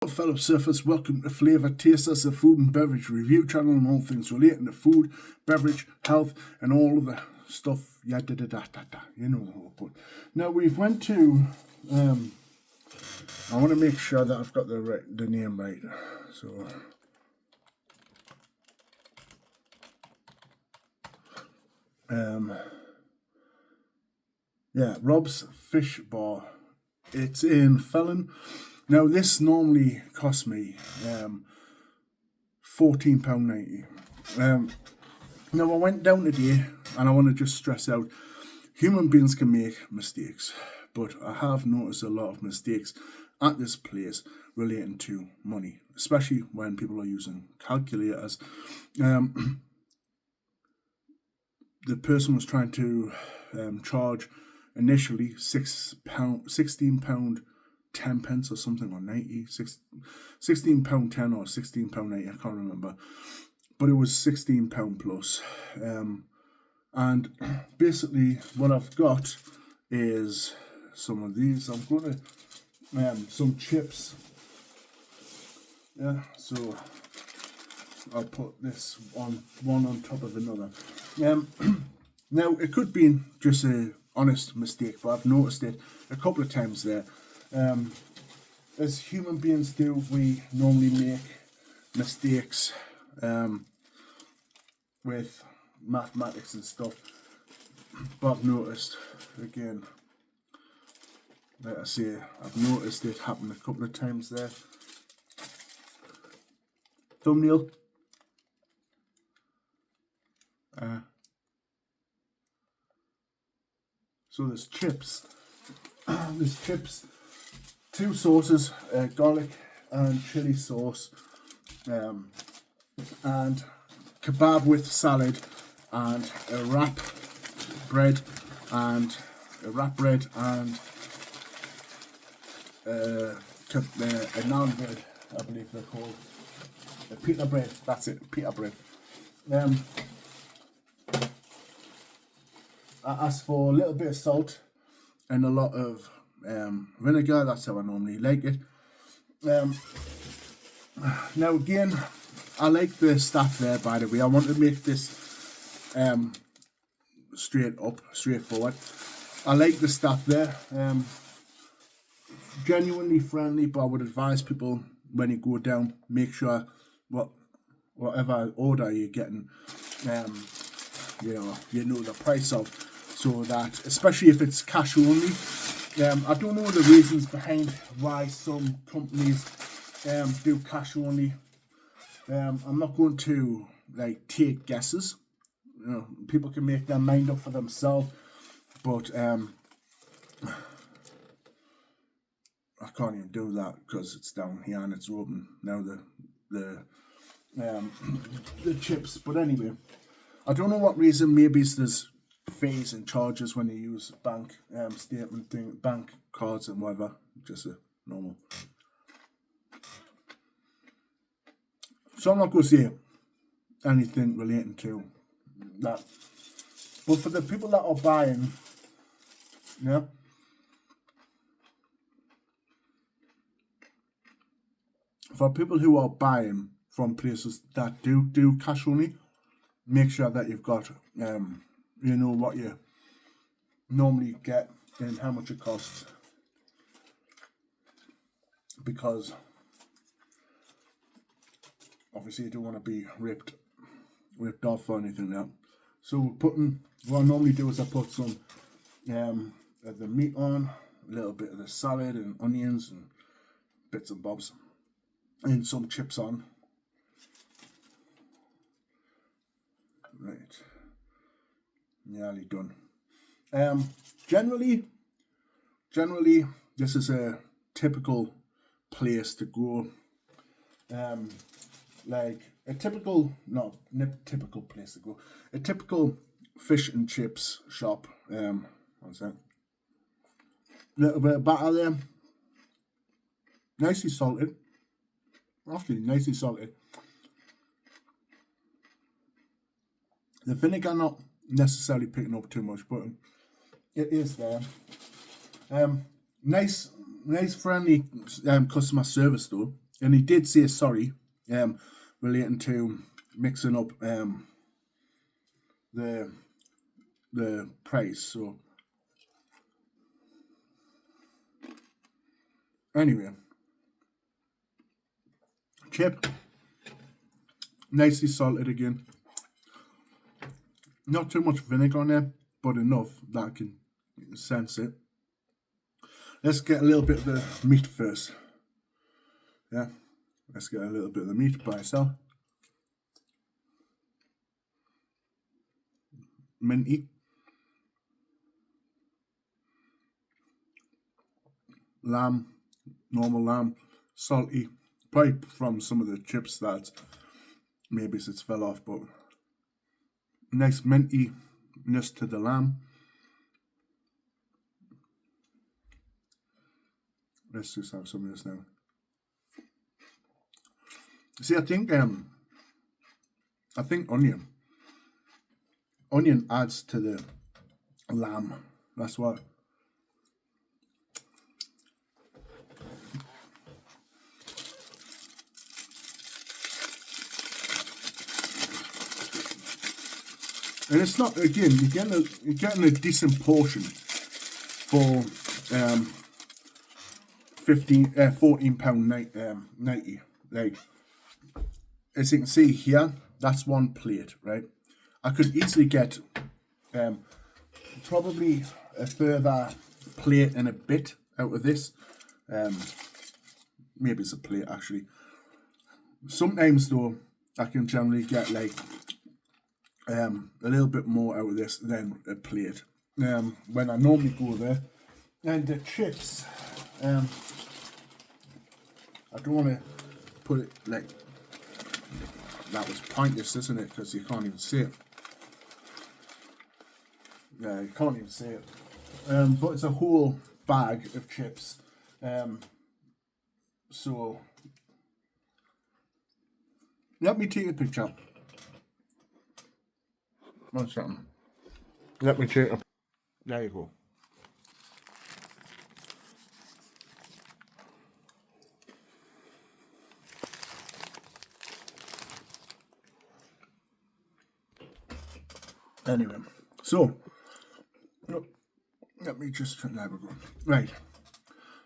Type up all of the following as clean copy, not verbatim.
Hello fellow surfers, welcome to Flavour Tasters, a food and beverage review channel and all things relating to food, beverage, health and all of the stuff, you know the whole point. Now we've went to, I want to make sure that I've got the name right, so... yeah, Rob's Fish Bar. It's in Felon. Now this normally costs me £14.90. Now I went down today and I want to just stress out, human beings can make mistakes, but I have noticed a lot of mistakes at this place relating to money, especially when people are using calculators. The person was trying to charge initially £16 10 pence or something, or 90, £16.10 or £16.80, I can't remember, but it was £16 plus. And basically what I've got is some of these. I'm going to some chips. Yeah, so I'll put this on one on top of another. Now it could be just a honest mistake, but I've noticed it a couple of times there. As human beings do, we normally make mistakes with mathematics and stuff, but I've noticed, again, like I say, I've noticed it happen a couple of times there. Thumbnail. So there's chips. There's chips, two sauces, garlic and chili sauce, and kebab with salad, and a wrap bread and a naan bread, I believe they're called. A pita bread, that's it, pita bread. I asked for a little bit of salt and a lot of vinegar. That's how I normally like it. Now again, I like the stuff there, by the way. I want to make this straightforward. I like the stuff there. Genuinely friendly, but I would advise people, when you go down, make sure whatever order you're getting, you know the price of, so that, especially if it's cash only. I don't know the reasons behind why some companies do cash only. I'm not going to take guesses. You know, people can make their mind up for themselves, but I can't even do that because it's down here and it's open now. The chips, but anyway, I don't know what reason. Maybe there's fees and charges when you use bank bank cards and whatever. Just a normal. So I'm not going to say anything relating to that. But for the people that are buying, yeah, for people who are buying from places that do cash only, make sure that you've got you know what you normally get and how much it costs, because obviously you don't want to be ripped off or anything like that. So what I normally do is I put some of the meat on, a little bit of the salad and onions and bits and bobs, and some chips on. Right, nearly done. Generally, this is a typical place to go. Like a typical, not typical place to go. A typical fish and chips shop. One sec. Little bit of batter there. Nicely salted. Actually, nicely salted. The vinegar not necessarily picking up too much, but it is there. Nice friendly customer service though. And he did say sorry, relating to mixing up the price. So anyway, chip, nicely salted again. Not too much vinegar on there, but enough that I can sense it. Let's get a little bit of the meat first. Yeah, let's get a little bit of the meat by itself. Minty. Lamb, normal lamb, salty. Probably from some of the chips that maybe it's fell off, but nice mintiness to the lamb. Let's just have some of this now. See, I think onion adds to the lamb. That's what. And it's not, again, you're getting a decent portion for £14.90. Like, as you can see here, that's one plate, right? I could easily get probably a further plate and a bit out of this. Maybe it's a plate actually. Sometimes though, I can generally get like a little bit more out of this than a plate. When I normally go there. And the chips, I don't want to put it like, that was pointless, isn't it? Because you can't even see it. Yeah, you can't even see it. But it's a whole bag of chips. So, let me take a picture. One second. Let me take a. There you go. Anyway, so let me just there we go. Right.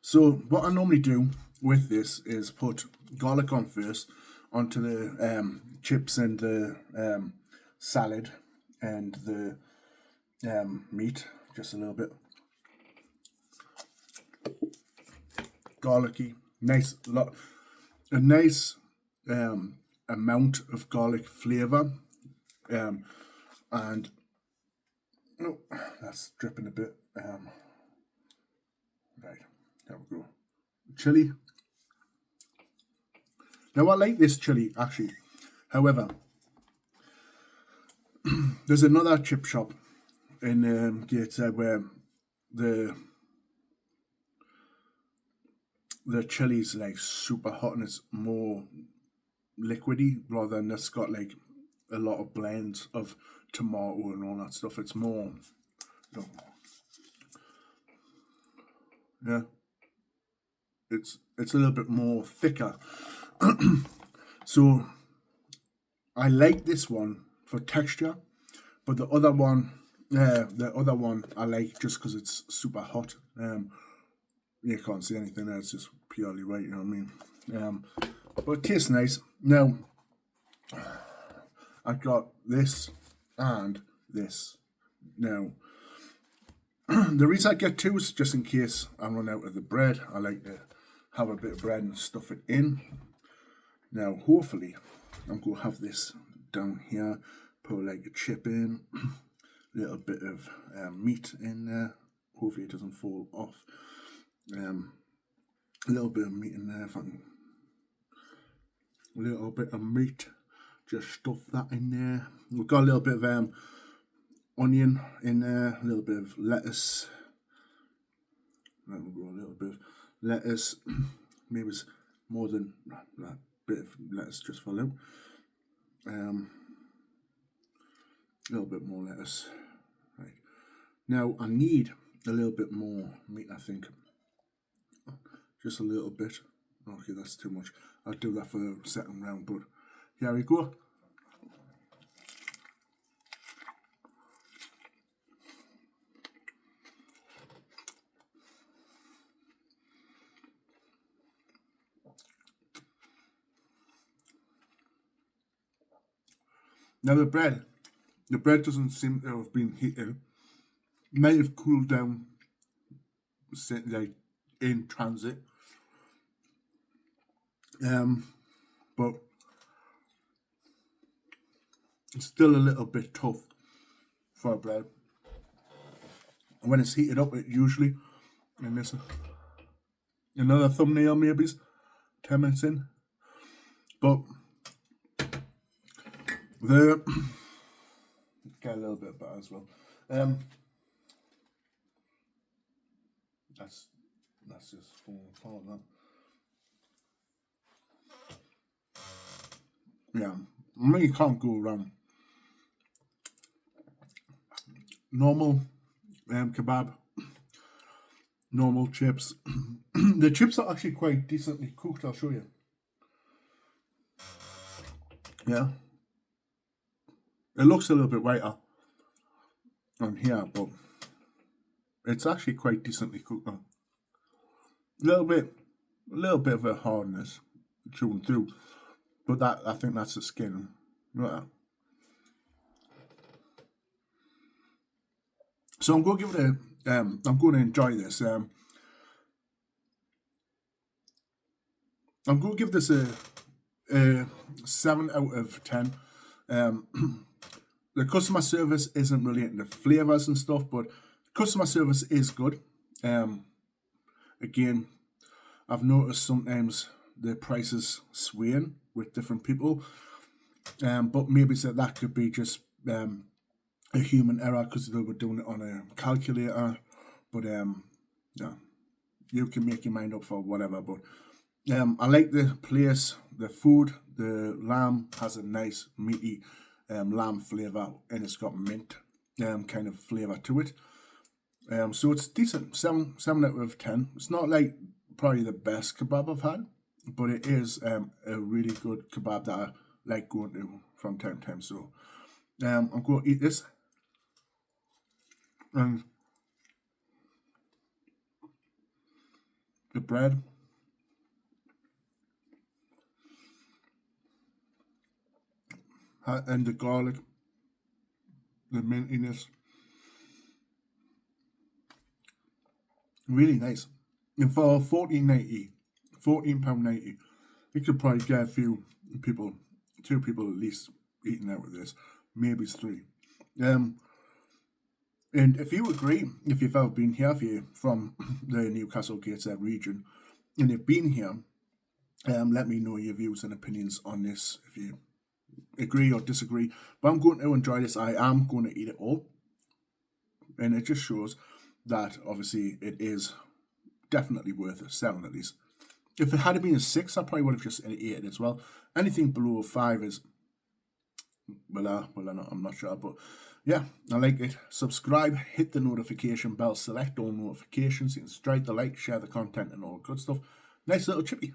So what I normally do with this is put garlic on first onto the chips and the salad and the meat, just a little bit garlicky, a nice amount of garlic flavour, and oh, that's dripping a bit. Right, there we go. Chili. Now I like this chili actually. However, there's another chip shop in Gateshead where the chili's like super hot and it's more liquidy rather than it's got like a lot of blends of tomato and all that stuff. It's more, yeah, it's a little bit more thicker. So I like this one for texture, but the other one I like just because it's super hot. You can't see anything there, it's just purely white, you know what I mean? But it tastes nice. Now, I got this and this. Now, the reason I get two is just in case I run out of the bread. I like to have a bit of bread and stuff it in. Now, hopefully, I'm going to have this down here, put like a chip in, a little bit of meat in there. Hopefully it doesn't fall off. A little bit of meat in there, if I can. A little bit of meat, just stuff that in there. We've got a little bit of onion in there, a little bit of lettuce. There we go, a little bit of lettuce. Maybe it's more than that bit of lettuce just fell out. A little bit more lettuce. Right. Now I need a little bit more meat, I think. Just a little bit. Okay, that's too much. I'll do that for the second round, but here we go. Now the bread doesn't seem to have been heated. May have cooled down, like in transit. But it's still a little bit tough for bread. When it's heated up, it usually, and this another thumbnail maybe 10 minutes in, but the get a little bit better as well. That's just falling apart. That. Yeah, I mean you can't go wrong. Normal kebab, normal chips. The chips are actually quite decently cooked. I'll show you. Yeah, it looks a little bit whiter on here, but it's actually quite decently cooked. A little bit of a hardness chewing through, but that I think that's the skin. Yeah. So I'm going to give it a. I'm going to enjoy this. I'm going to give this a 7 out of 10. The customer service isn't relating to flavors and stuff, but customer service is good. Again, I've noticed sometimes the prices swaying with different people, but maybe that could be just a human error because they were doing it on a calculator. But yeah, you can make your mind up for whatever. But I like the place, the food. The lamb has a nice meaty lamb flavour, and it's got mint kind of flavour to it. So it's decent. 7 out of 10. It's not like probably the best kebab I've had, but it is a really good kebab that I like going to from time to time. So I'm going to eat this. And the bread. And the garlic, the mintiness, really nice. And for £14.90, you could probably get a few people, 2 people at least, eating out with this, maybe 3. And if you agree, if you've ever been here, if you're from the Newcastle Gateshead region, and you've been here, let me know your views and opinions on this. If you agree or disagree, but I'm going to enjoy this. I am going to eat it all, and it just shows that obviously it is definitely worth a 7 at least. If it had been a 6, I probably would have just ate it as well. Anything below 5 is I'm not sure, but yeah, I like it. Subscribe, hit the notification bell, select all notifications. You can strike the like, share the content, and all good stuff. Nice little chippy.